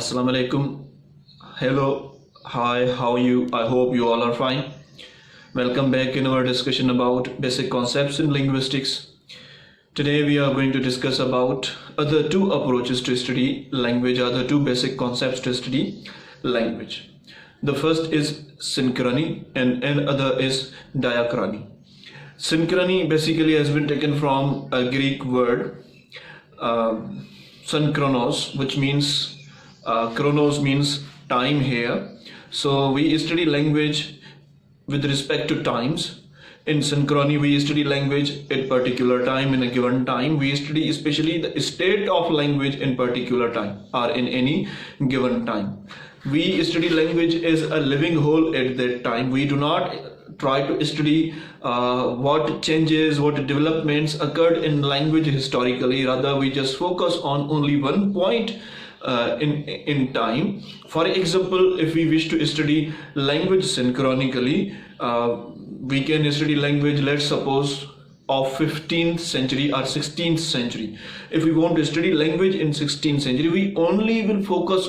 Assalamu alaikum. Hello, hi, how are you? I hope you all are fine. Welcome back in our discussion about basic concepts in linguistics. Today we are going to discuss about other two approaches to study language, other two basic concepts to study language. The first is synchrony and another is diachrony. Synchrony basically has been taken from a Greek word synchronos, which means chronos means time here. So we study language with respect to times. In synchrony we study language at particular time, in a given time. We study especially the state of language in particular time or in any given time. We study language as a living whole at that time. We do not try to study what changes, what developments occurred in language historically. Rather, we just focus on only one point in time. For example, if we wish to study language synchronically, we can study language, let's suppose, of 15th century or 16th century. If we want to study language in 16th century, we only focus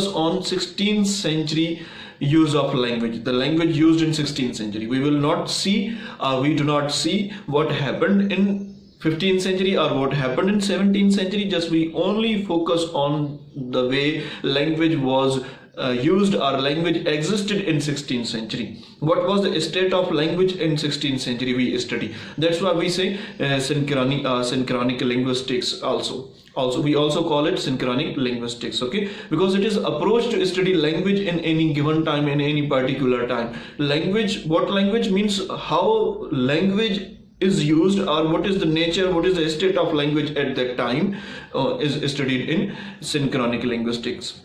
on 16th century use of language, the language used in 16th century. We will not see, we do not see what happened in 15th century or what happened in 17th century. Just we only focus on the way language was used or language existed in 16th century. What was the state of language in 16th century we study. That's why we say synchronic linguistics also. We also call it synchronic linguistics, okay, because it is approach to study language in any given time, in any particular time. Language, what language means, how language is used, or what is the nature, what is the state of language at that time, is studied in synchronic linguistics.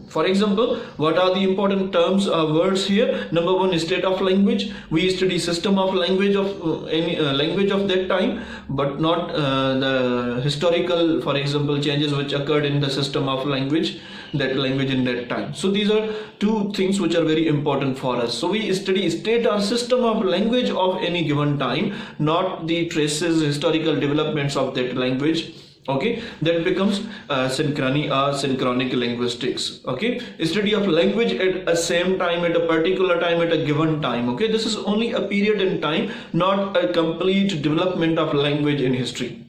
For example, what are the important terms or words here? Number one is state of language. We study system of language of any language of that time, but not the historical, for example, changes which occurred in the system of language, that language in that time. So these are two things which are very important for us. So we study state or system of language of any given time, not the traces, historical developments of that language. Okay, that becomes synchrony or synchronic linguistics. Okay, study of language at a same time, at a particular time, at a given time. Okay, this is only a period in time, not a complete development of language in history.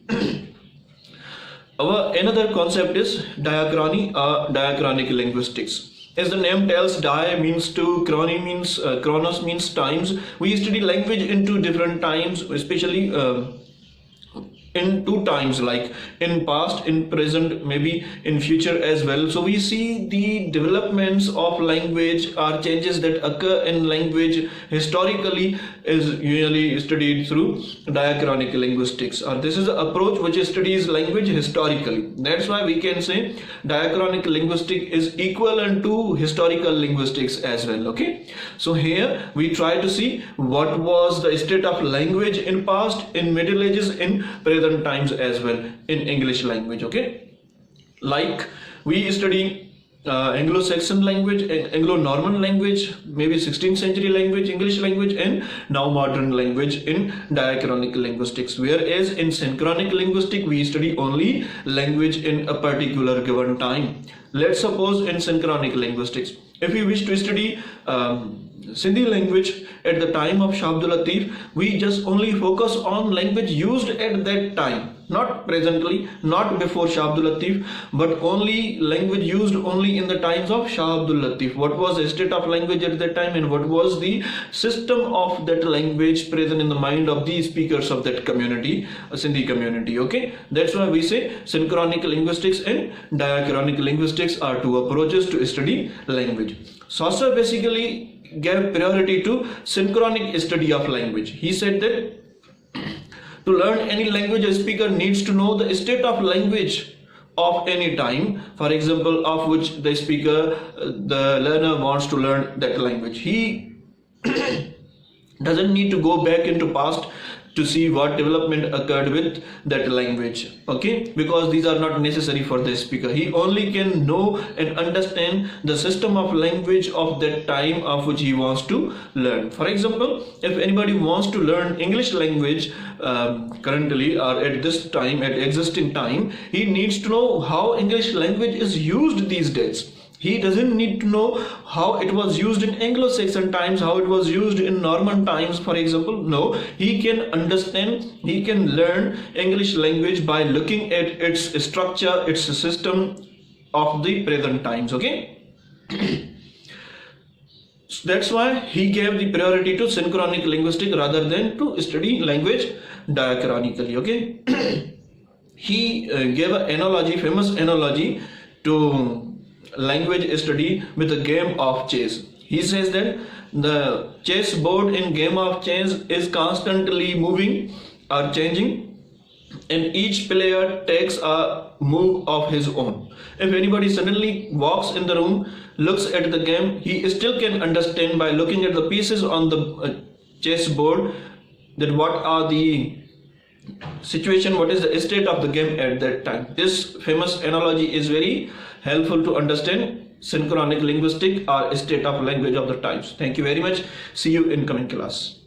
Another concept is diachrony or diachronic linguistics. As the name tells, dia means two, chrony means chronos means times. We study language in two different times, especially in two times, like in past, in present, maybe in future as well. So we see the developments of language or changes that occur in language historically is usually studied through diachronic linguistics, or this is the approach which studies language historically. That's why we can say diachronic linguistics is equivalent to historical linguistics as well. Okay, so here we try to see what was the state of language in past, in Middle Ages, in present times as well, in English language. Okay, like we study Anglo-Saxon language, Anglo-Norman language, maybe 16th century language, English language, and now modern language in diachronic linguistics. Whereas in synchronic linguistics we study only language in a particular given time. Let's suppose in synchronic linguistics, if we wish to study Sindhi language at the time of Shah Abdul Latif, we just only focus on language used at that time, not presently, not before Shah Abdul Latif, but only language used only in the times of Shah Abdul Latif. What was the state of language at that time, and what was the system of that language present in the mind of the speakers of that community, Sindhi community. Okay, that's why we say synchronic linguistics and diachronic linguistics are two approaches to study language. Saucer basically gave priority to synchronic study of language. He said that to learn any language, a speaker needs to know the state of language of any time, for example, of which the speaker, the learner wants to learn that language. He doesn't need to go back into past to see what development occurred with that language. Okay, because these are not necessary for the speaker. He only can know and understand the system of language of that time of which he wants to learn. For example, if anybody wants to learn English language currently or at this time, at existing time, he needs to know how English language is used these days. He doesn't need to know how it was used in Anglo-Saxon times, how it was used in Norman times, for example. No, he can understand, he can learn English language by looking at its structure, its system of the present times. Okay. So that's why he gave the priority to synchronic linguistics rather than to study language diachronically. Okay. He gave an analogy, famous analogy to language study with a game of chess. He says that the chess board in game of chess is constantly moving or changing, and each player takes a move of his own. If anybody suddenly walks in the room, looks at the game, he still can understand by looking at the pieces on the chess board that what are the situation, what is the state of the game at that time. This famous analogy is very helpful to understand synchronic linguistic or state of language of the times. Thank you very much. See you in coming class.